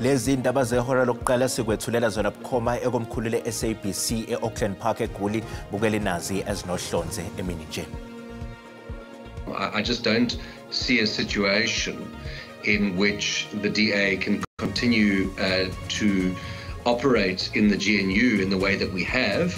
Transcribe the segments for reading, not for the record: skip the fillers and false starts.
Lezi indaba zehora lokuqala sikwethulela zona bukhoma ekomkhulu le-SABC e-Auckland Park eGoli bukele nazi ezinohlonze emini nje. I just don't see a situation in which the DA can continue to operate in the GNU in the way that we have.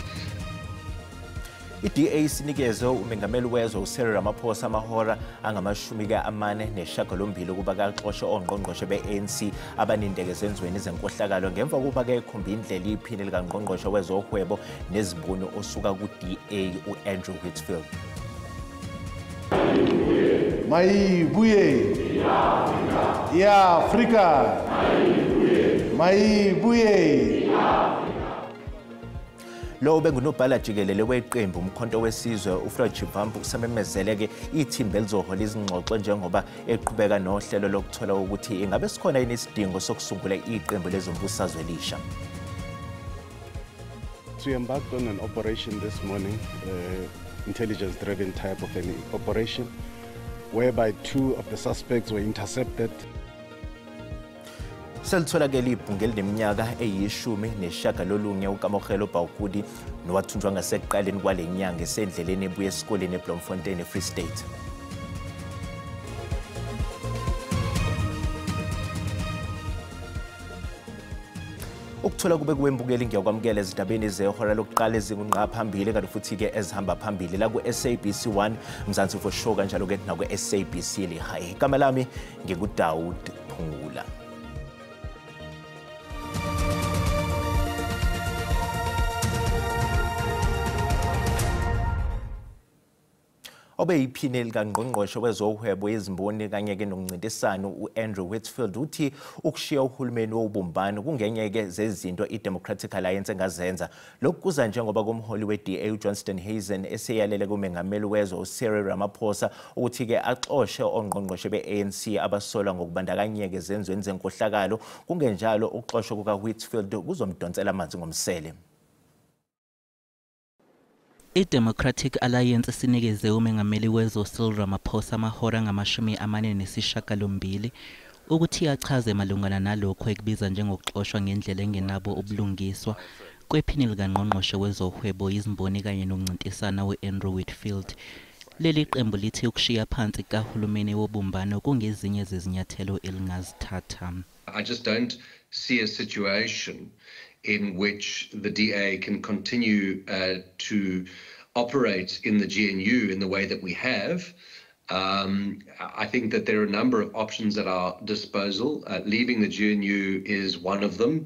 I-DA sinikeze umengameli wezwe uCyril Ramaphosa amahora angama-48 ukuba kaxoshe ongqongqoshe be-ANC abanindeke ezenzweni zenkohlakalo ngemva kokuba ekhomba indlela iphini likangqongqoshe wezohwebo nezimboni osuka ku-DA u-Andrew Whitfield. Mayibuye ya Afrika mayibuye. Lo bengunobhala jikelele weqembu umkhonto wesizwe uFloyd Shivambu kusamemezeleke ithimba elizohola izingxoxo njengoba eqhubeka nohlelo lokuthola ukuthi ingabe sikhona yini isidingo sokusungula iqembu lezombusazwe elisha. We embarked on an operation this morning, intelligence-driven type of an operation, whereby 2 of the suspects were intercepted. Selitholakele ibhunge elineminyaka eyi-19 uKamokhelo Bawukudi nowathunjwa ngasekuqaleni kwale nyanga esendleleni ebuya esikoleni eBloemfontein eFree State. Ukuthola kube kuwembukeli ngiyakwamukela ezindabeni zehora lokuqala ezingunqa phambili kanti futhi-ke ezihamba phambili la ku-SABC 1 Mzansi for sure kanjalo-ke nakwe-SABC Lehigh. Igama lami nginguDaud Phungula. Obeyiphini likangqongqoshe wezohwebo yezimboni kanye-ke nokuncintisano u-Andrew Whitfield uthi ukushiya uhulumeni wobumbano kungenye-ke zezinto i-Democratic Alliance engazenza. Lokhu kuza njengoba kumholi we-DA uJohnston Hazen eseyalele kumengameli wezwe uCyril Ramaphosa ukuthi-ke axoshe ongqongqoshe be-ANC abasolwa ngokubandakanyeka ezenzweni zenkohlakalo. Kungenjalo ukuxoshwa kuka-Whitfield kuzomdonsela amanzi ngomsele. I-Democratic Alliance sinikeze umengameli wezwe uCyril Ramaphosa amahora angama-48 ukuthi achaze malungana nalokho ekubiza njengokuxoshwa ngendlela engenabo ubulungiswa kwephini likangqongqoshe wezohwebo izimboni kanye nokuncintisana we-Andrew Whitfield. Leli qembu lithi ukushiya phansi kahulumeni wobumbano kungezinye zezinyathelo elingazithatha. I just don't see a situation in which the DA can continue to operate in the GNU in the way that we have. I think that there are a number of options at our disposal. Leaving the GNU is one of them.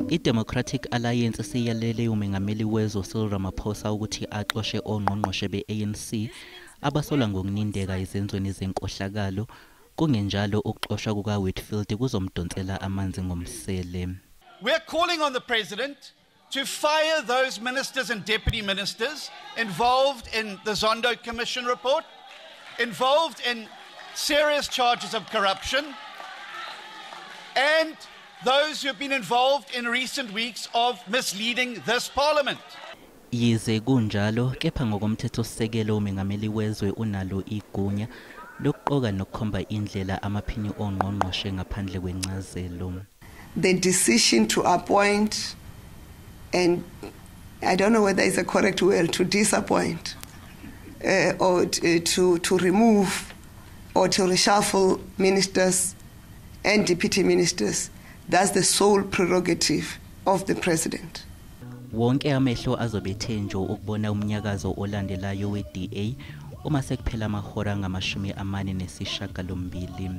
I-Democratic Alliance siyalele umengameli wezwe uCyril Ramaphosa ukuthi axoshe ongqongqoshe be-ANC abasola ngokunindeka ezenzweni zenkohlakalo. Kungenjalo ukuxoshwa kuka-Whitfield kuzomdonsela amanzi ngomsele. We're calling on the President to fire those ministers and deputy ministers involved in the Zondo Commission report, involved in serious charges of corruption, and those who have been involved in recent weeks of misleading this Parliament. Yize kunjalo, kepha ngokomthethosisekelo umengameli wezwe unalo igunya lokuqoka nokukhomba indlela amaphini ongqongqoshe ngaphandle kwencazelo. The decision to appoint, and I don't know whether it's a correct word, to disappoint or to remove or to reshuffle ministers and deputy ministers, that's the sole prerogative of the President. Wonke amehlo azobethenjo ukubona umnyakazo olandelayo we-DA uma sekuphela amahora angama-48.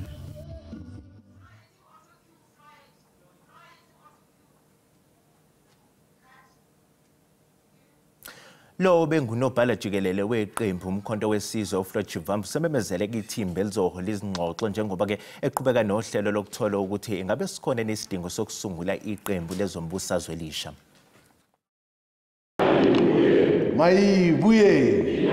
Lo bengunobhala jikelele weqembu umkhonto wesizwe uFloyd Shivambu sememezeleke ithimba elizohola izingxoxo njengoba-ke eqhubeka nohlelo lokuthola ukuthi ingabe sikhona nesidingo sokusungula iqembu lezombusazwe elisha. Mayibuye.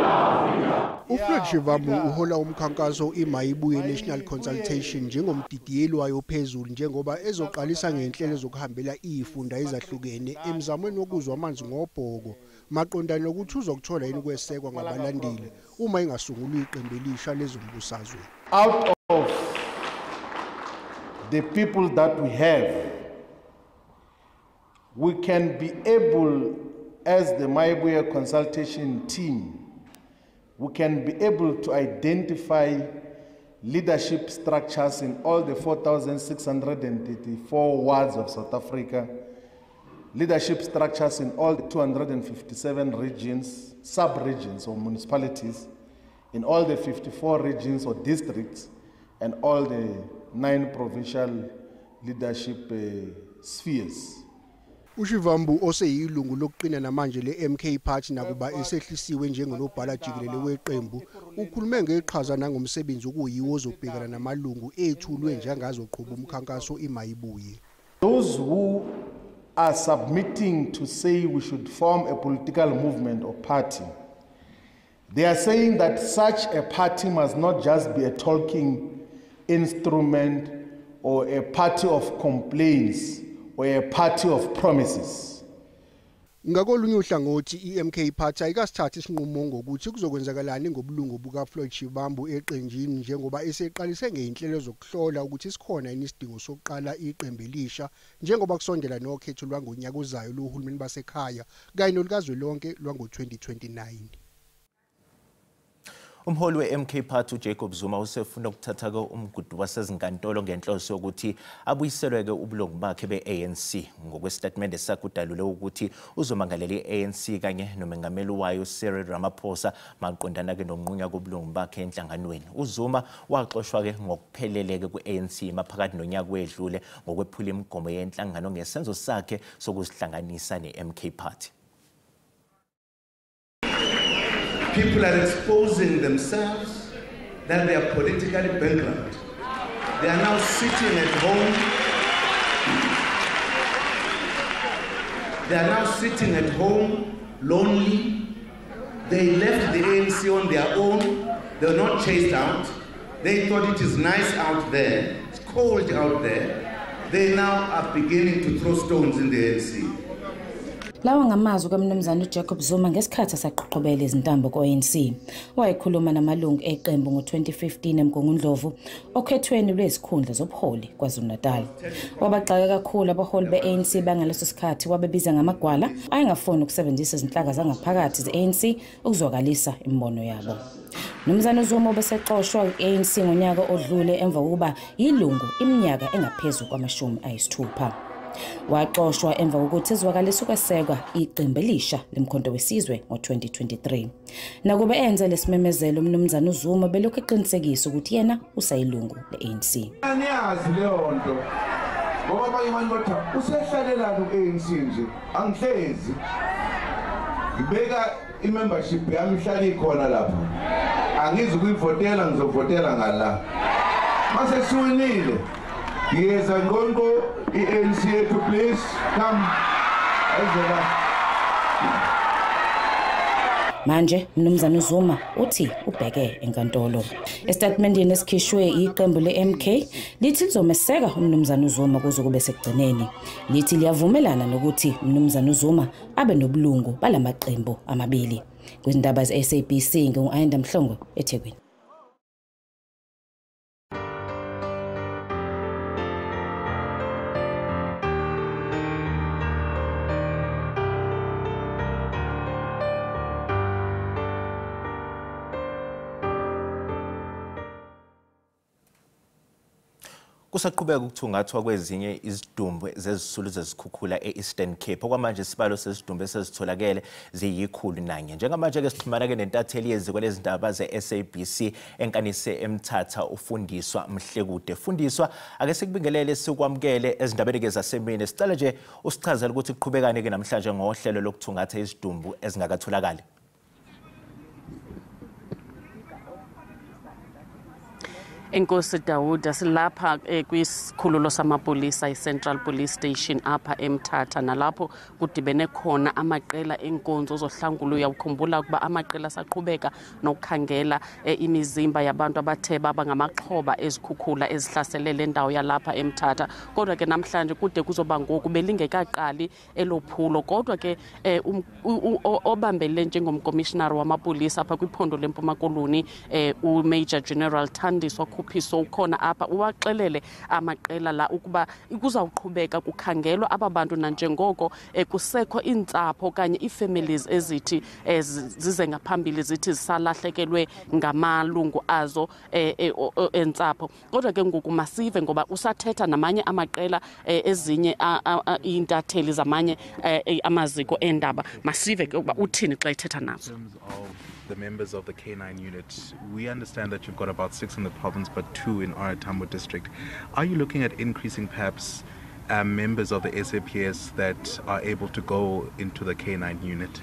uFloyd Shivambu uhola umkhankaso iMayibuye National Consultation njengomdidiyeli wayo phezulu njengoba ezoqalisa ngenhlelo zokuhambela izifunda ezahlukene emzamweni wokuzwa amanzi ngobhoko maqondana nokuthi uzokuthola yini kwesekwa ngabalandeli uma ingasungulwa iqembu elisha lezombusazwe. Out of the people that we have, we can be able, as the Maibuya consultation team, we can be able to identify leadership structures in all the 4,634 wards of South Africa, leadership structures in all the 257 regions, sub-regions or municipalities, in all the 54 regions or districts, and all the 9 provincial leadership spheres. uShivambu oseyilungu lokuqina namanje le-MK Party nakuba esehlisiwe njengonobhala jikelele weqembu ukhulume ngeqhaza nangomsebenzi okuyiwo ozobhekana namalungu ethulwe njengazoqhuba umkhankaso imayibuye. Those who are submitting to say we should form a political movement or party, they are saying that such a party must not just be a talking instrument or a party of complaints or a party of promises. Ngakolunye uhlangothi iMK Party ayikasithatha isinqumo ngokuthi kuzokwenzakalani ngobulungu buka Floyd Shivambu eqenjini njengoba eseqalise ngeinhlelo zokuhlola ukuthi sikhona isidingo sokuqala iqembu elisha njengoba kusondela nokhetho lwangonyaka ozayo lohulumeni basekhaya kanye nolukazwelonke lwango-2029. Umholi we-MK Party uJacob Zuma usefuna ukuthatha umgudu wasezinkantolo ngenhloso yokuthi abuyiselwe ubulungu bakhe be-ANC ngokwesitatimende sakhe udalule ukuthi uzomangalela i-ANC kanye nomengameli wayo Cyril Ramaphosa maqondana ke nokunqunya kobulungu bakhe enhlanganweni. uZuma waxoshwa ke ngokupheleleke ku-ANC maphakathi nonyaka wedlule ngokwephula imigomo yenhlangano ngesenzo sakhe sokuzihlanganisa ne-MK Party. People are exposing themselves that they are politically bankrupt. They are now sitting at home. They are now sitting at home, lonely. They left the ANC on their own. They were not chased out. They thought it is nice out there. It's cold out there. They now are beginning to throw stones in the ANC. Lawa ngamazwi kaMnumzana uJacob Zuma ngesikhathi saqoqobela izintambo ku-ANC. Wayekhuluma namalungu eqembu ngo-2015 eMgungundlovu okhethweni lwezikhundla zobuholi KwaZulu-Natal. Wabaxaka kakhulu abaholi be-ANC bangaleso sikhathi wabebiza ngamagwala ayengafuni ukusebenzisa izinhlaka zangaphakathi ze-ANC ukuzwakalisa imibono yabo. Mnumzana uZuma ubesexoshwa i-ANC ngonyaka odlule emva kokuba yilungu iminyaka engaphezulu kwama-60. Waxoshwa emva kokuthi izwakalisa ukwesekwa iqembu elisha lemkhonto wesizwe ngo-2023. Nakuba enza lesimemezelo uMnumzana uZuma belokhu eqinisekisa ukuthi yena usayilungu le-ANC. Aniyazi leyo nto ngoba abanye abantu bathi usehlalelana ku-ANC nje angihlezi ngibeka i-membership yami ihlala ikhona lapha angizi ukuyivotela ngizovotela ngala mase siwinile ngiyeza ngonko i-ANC to please come ezela. Manje Mnumzana uZuma uthi ubheke enkantolo. Estatementini esikhishwe iqembu le-MK lithi lizomeseka uMnumzana uZuma kuze kube sekugcineni. Lithi liyavumelana nokuthi uMnumzana uZuma abe nobulungu balamaqembu amabili. Kwizindaba ze-SABC ngu-Ayanda Mhlongo eThekwini. Kusaqhubeka ukuthungathwa kwezinye izidumbu zezisulu zezikhukhula e-Eastern Cape. Okwamanje isibalo sezidumbu esezitholakele ziyi100. Njengamanje ke sixhumana ke nentatheli yeziko lezindaba ze-SABC enkanise eMthatha ufundiswa Mhlekude. Fundiswa ake sikubingelele sikwamukele ezindabeni ke zasemini. Sicela nje usichazele ukuthi kuqhubekane ke namhlanje ngohlelo lokuthungatha izidumbu ezingakatholakali. Enkosi Dawuda silapha kwisikhululo samapolisa iCentral Police Station apha eMthatha nalapho kudibene khona amaqela enkonzo ozohlangula uyakukhumbula ukuba amaqela saqhubeka nokukhangela imizimba yabantu abathe baba ngamaxhoba ezikhukhula ezihlasele le ndawo yalapha eMthatha. Kodwa ke namhlanje kude kuzoba ngoku belingekaqali elophulo kodwa ke obambele njengomcommissioner wamapolisa apha kwiphondo leMpuma Koloni uMajor General Thandiswa umhluphiso ukhona apha uwaxelele amaqela la ukuba kuzawuqhubeka kukhangelwa aba bantu nanjengoko kusekho iintsapho okanye ii-families ezithi zize ngaphambili zithi zisalahlekelwe ngamalungu azo entsapho. Kodwa ke ngoku masive ngoba usathetha namanye amaqela ezinye iintatheli zamanye amaziko endaba, masive ke ukuba uthini xa ethetha nazo. The members of the K9 unit, we understand that you've got about 6 in the province but 2 in OR Tambo district. Are you looking at increasing perhaps members of the SAPS that are able to go into the K9 unit?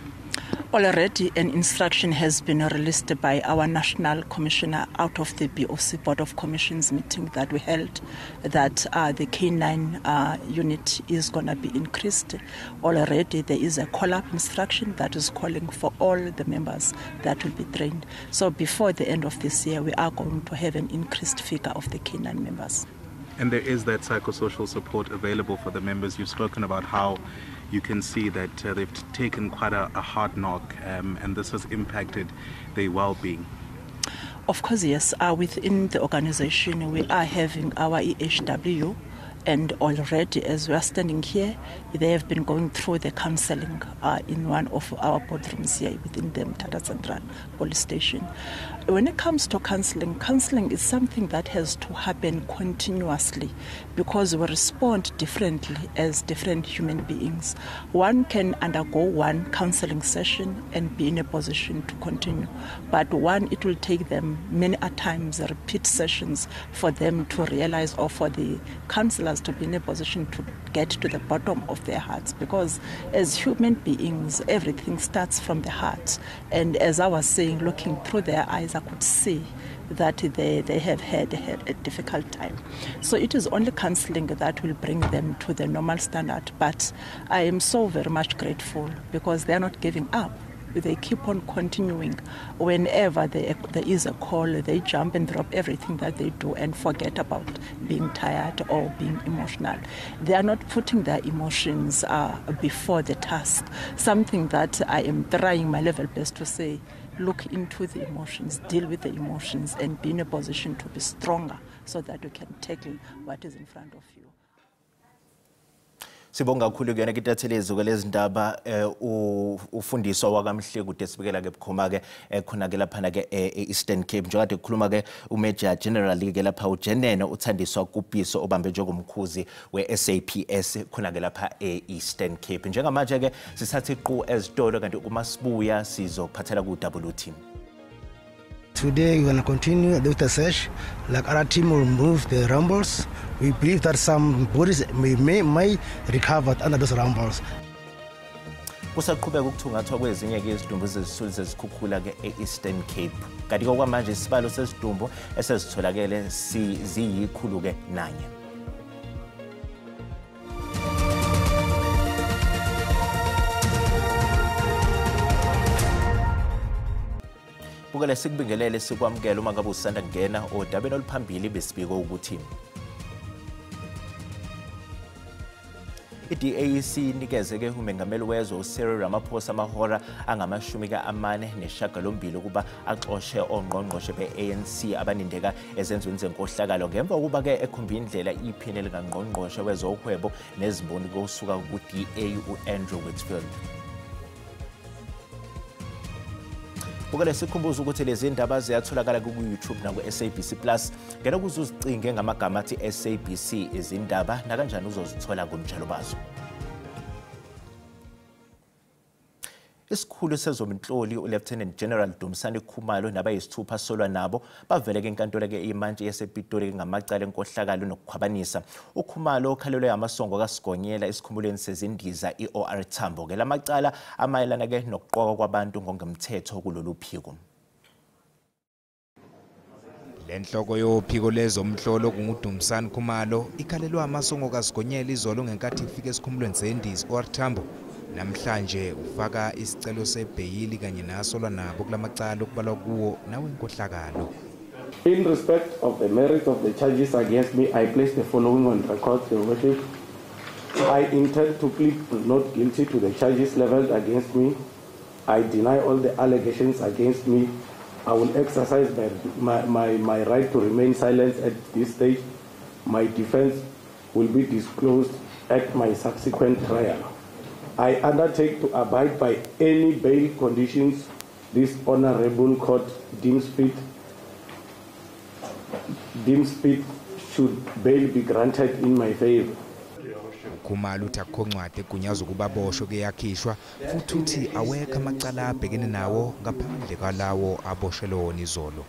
Already an instruction has been released by our National Commissioner out of the BOC Board of Commissions meeting that we held, that the K9 unit is going to be increased. Already there is a call-up instruction that is calling for all the members that will be trained. So before the end of this year, we are going to have an increased figure of the K9 members. And there is that psychosocial support available for the members. You've spoken about how you can see that they've taken quite a hard knock and this has impacted their well-being. Of course, yes. Within the organization, we are having our EHW, and already as we are standing here, they have been going through the counseling in one of our boardrooms here within the Mthatha Central Police Station. When it comes to counseling is something that has to happen continuously because we respond differently as different human beings. One can undergo one counseling session and be in a position to continue, but it will take them many a times repeat sessions for them to realize, or for the counselors to be in a position to get to the bottom of their hearts, because as human beings everything starts from the heart. And as I was saying, looking through their eyes, I could see that they have had a difficult time. So it is only counseling that will bring them to the normal standard. But I am so very much grateful because they are not giving up. They keep on continuing. Whenever there is a call, they jump and drop everything that they do and forget about being tired or being emotional. They are not putting their emotions before the task. Something that I am trying my level best to say, look into the emotions, deal with the emotions, and be in a position to be stronger so that you can tackle what is in front of you. Sibonga kakhulu kuyona kitathelezi kwelezi ndaba ufundiswa wakamhle kude sibekela ke bukhoma ke khona ke lapha ke Eastern Cape njengade kukhuluma ke uMajor General ke lapha uJenene uthandiswa kuBhiso obambe njengomkhuzi weSAPS khona ke lapha eEastern Cape. Njengamanje ke sisathe iqhu ezitolo kanti uma sibuya sizophathela ku WT. Today we're going to continue with the search. Like our team will remove the rumbles. We believe that some bodies may recover under those rumbles. Kusaqhubeka ukuthungathwa kwezinye ke izidumbu ezisuli zezikhukhula ke eEastern Cape. Kanti okwamanje isibalo sezidumbu esezitholakele ziyikhulu ke 9. Bukele sikubingelele sikwamukela uma ngabe usanda kungena odabeni oluphambili besibiko ukuthi iDAC inikeze ke umengameli wezwe uCyril Ramaphosa amahora angama48 ukuba axoshe ongqongqoshe beANC abanindeka ezenzweni zenkohlakalo ngemva ukuba ke ekhomba indlela iphini likangqongqoshe wezohwebo nezimboni kosuka kuDA uAndrew Whitfield. Bukele sikhumbuza ukuthi lezi ndaba ziyatholakala ku YouTube na ku SABC Plus. Ngena kuzuzicinge ngamagama athi SABC izindaba na kanjani uzozithola kumjalo bazo. Isikhulu sezomnhloli uLieutenant General Dumisani Khumalo nabayisithupha solwa nabo bavele ke enkantolo ke imantshi yasePitori ngamacala enkohlakalo nokukhwabanisa. uKhumalo okhalelwe amasongo kaSigonyela esikhumulweni sezindiza iOR Tambo ke lamacala amayelana ke nokuqoka kwabantu ngongemthetho kulolu phiko. Lenhloko yophiko lezomhlolo kunguDumisani Khumalo ikhalelwe amasongo kaSigonyela izolo ngenkathi ifike esikhumulweni sezindiza iOR Tambo. Namhlanje ufaka isicelo sebheyili kanye nasolwa nabo kulamacala okubalwa kuwo nawe inkohlakalo. In respect of the merit of the charges against me, I place the following on record. I intend to plead not guilty to the charges leveled against me. I deny all the allegations against me. I will exercise my right to remain silent at this stage. My defense will be disclosed at my subsequent trial. I undertake to abide by any bail conditions this honorable court deems fit should bail be granted in my favor. Khumalo uthi akukho ncwadi egunyaza ukuba boshwe kuyakhishwa futhi uthi awekho amacala abhekene nawo ngaphandle kwalawo aboshelwe wona izolo.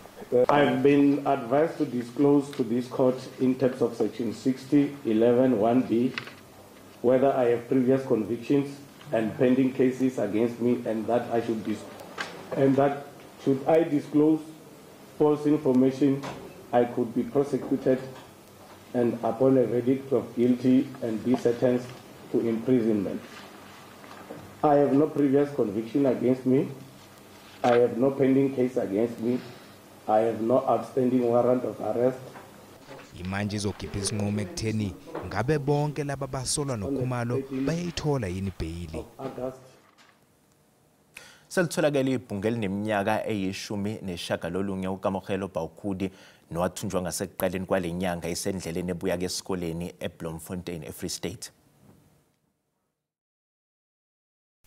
I've been advised to disclose to this court in terms of section 60(11)(1)(b) whether I have previous convictions and pending cases against me, and that should I disclose false information, I could be prosecuted and upon a verdict of guilty and be sentenced to imprisonment. I have no previous conviction against me. I have no pending case against me. I have no outstanding warrant of arrest. Imanje izokhipha isinqumo ekutheni ngabe bonke laba basolwa noKhumalo bayayithola yini ibhayili. Selitholakele ibhunga elineminyaka eyishumi-neshagalolunye uKamokhelo Bawkhudi nowathunjwa ngasekuqaleni kwale nyanga isendleleni ebuya esikoleni eBloemfontein eFree State.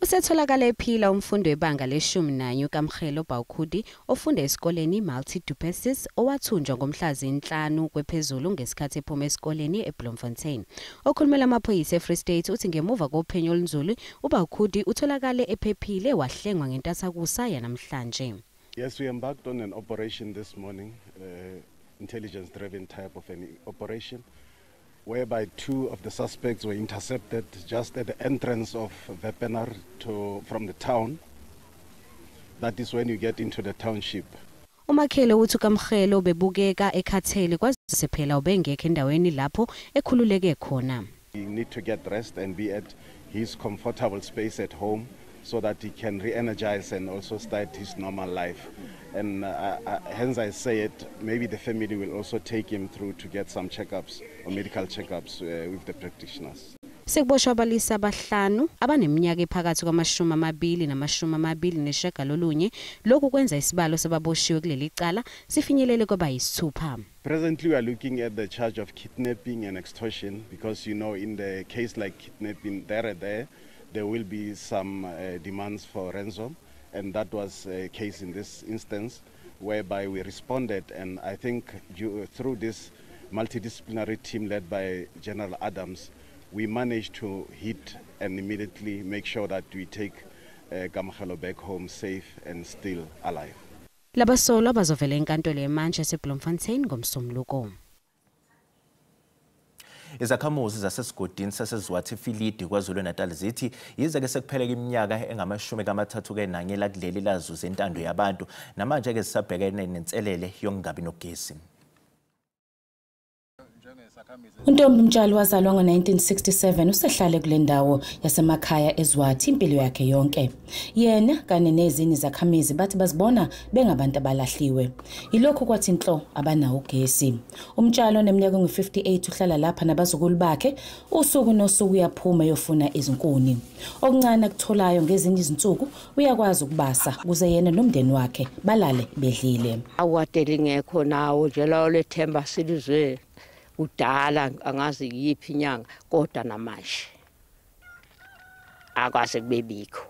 Usetholakala ephila umfundi webanga le-11 uKamokhelo Bawkhudi ofunda esikoleni Multi Du Plessis owathunjwa ngomhla zi-5 kwephezulu ngesikhathi ephuma esikoleni eBloemfontein. Okhulumela amaphoyisa eFree State uthi ngemuva kophenyo olunzulu uBawkhudi utholakale ephephile wahlengwa ngentathakusa yanamhlanje. Yes, we embarked on an operation this morning, intelligence-driven type of an operation, whereby 2 of the suspects were intercepted just at the entrance of Wepener from the town. That is when you get into the township. Umakhelo uthi uKamokhelo bebukeka ekhathele kwazise phela ubengekho endaweni lapho ekhululeke khona. He need to get rest and be at his comfortable space at home so that he can re-energize and also start his normal life. And hence I say it, maybe the family will also take him through to get some checkups or medical checkups with the practitioners. Sekuboshwa abalisa abahlanu abaneminyaka ephakathi kwama-20 nama-29 lokhu kwenza isibalo sababoshiwe kuleli cala sifinyelele kwaba-6. Presently we are looking at the charge of kidnapping and extortion because you know in the case like kidnapping there will be some demands for ransom, and that was a case in this instance whereby we responded, and I think through this multidisciplinary team led by General Adams, we managed to hit and immediately make sure that we take Kamokhelo back home safe and still alive. Labasolwa bazovela enkantolo yemanje eseBloemfontein ngomsombuluko. Izakhamuzi zasesigodini sasezwathi Filidi KwaZulu-Natal zithi yize-ke sekupheleka iminyaka engama-31 la kuleli lazuza intando yabantu namanje-ke zisabhekene nenselele yokungabi nogesi. uNtombi Mtshali wazalwa ngo-1967 usehlale kule ndawo yasemakhaya eZwathi impilo yakhe yonke. Yena kanye nezinye izakhamizi bathi bazibona bengabantu abalahliwe. Yilokho kwathi inhlo abanawo ugesi. uMtshali oneminyaka engu-58 uhlala lapha nabazukulu bakhe usuku nosuku uyaphuma yofuna izinkuni. Okuncane akutholayo ngezinye izinsuku uyakwazi ukubasa ukuze yena nomndeni wakhe balale bedlile. Awateli ngekho nawo nje lawo lethemba silizwe udala angazi yiphi inyanga kodwa namanje akwazi kubebikho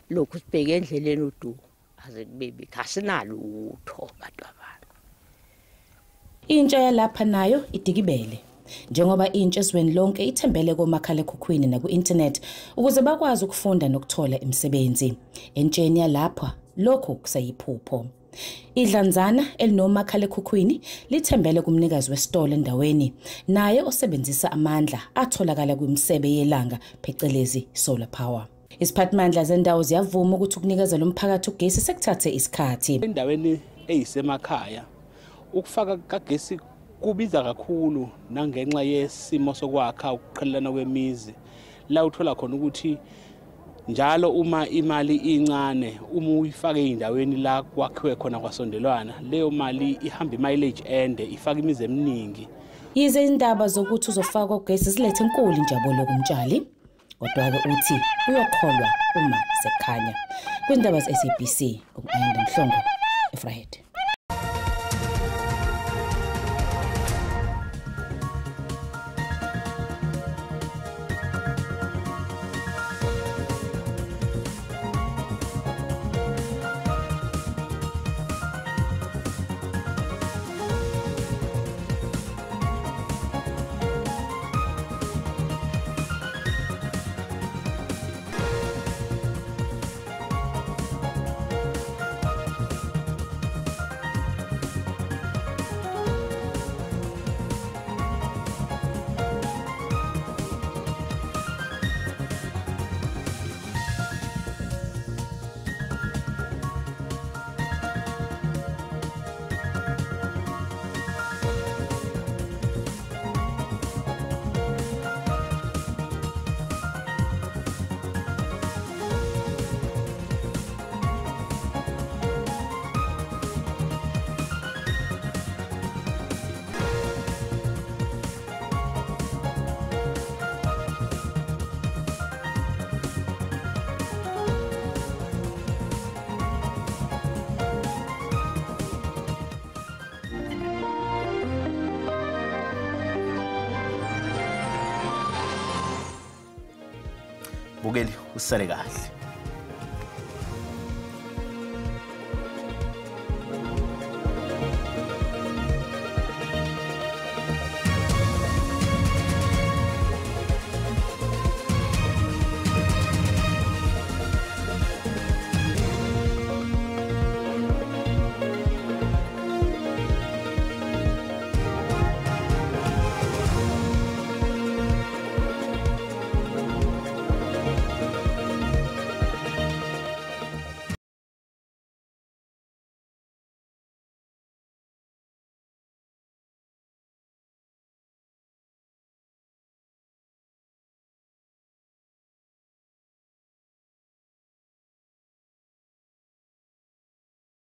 lokhu sibheke endleleni udu aze kubebikho asinalo utho bantu abantu. Intsha yalapha nayo idikibele njengoba intsha ezweni lonke ithembele komakhalekhukhwini naku-internet ukuze bakwazi ukufunda nokuthola imisebenzi. Entsheni yalapha lokho kusayiphupho. Idlanzana elinomakhalekhukhwini lithembele kumnikazi wesitolo endaweni naye osebenzisa amandla atholakala kwimisebe yelanga phecelezi solar power. Isiphathimandla zendawo ziyavuma ukuthi ukunikeza lo mphakathi ugesi sekuthathe isikhathi. Endaweni eyisemakhaya ukufaka kagesi kubiza kakhulu nangenxa yesimo sokwakha ukuqhelelana kwemizi la uthola khona ukuthi njalo uma imali incane uma uyifake endaweni la kwakhiwe khona kwasondelwana leyo mali ihamba imileage ende ifaka imizi eminingi. Yize indaba zokuthi uzofaka ugesi zilethe enkulu injabulo kuMtshali kodwa-ke uthi uyokholwa uma sekukhanya. Kwindaba ze-SABC, uMayanda Mhlongo, eFriday. bukeli usale kahle.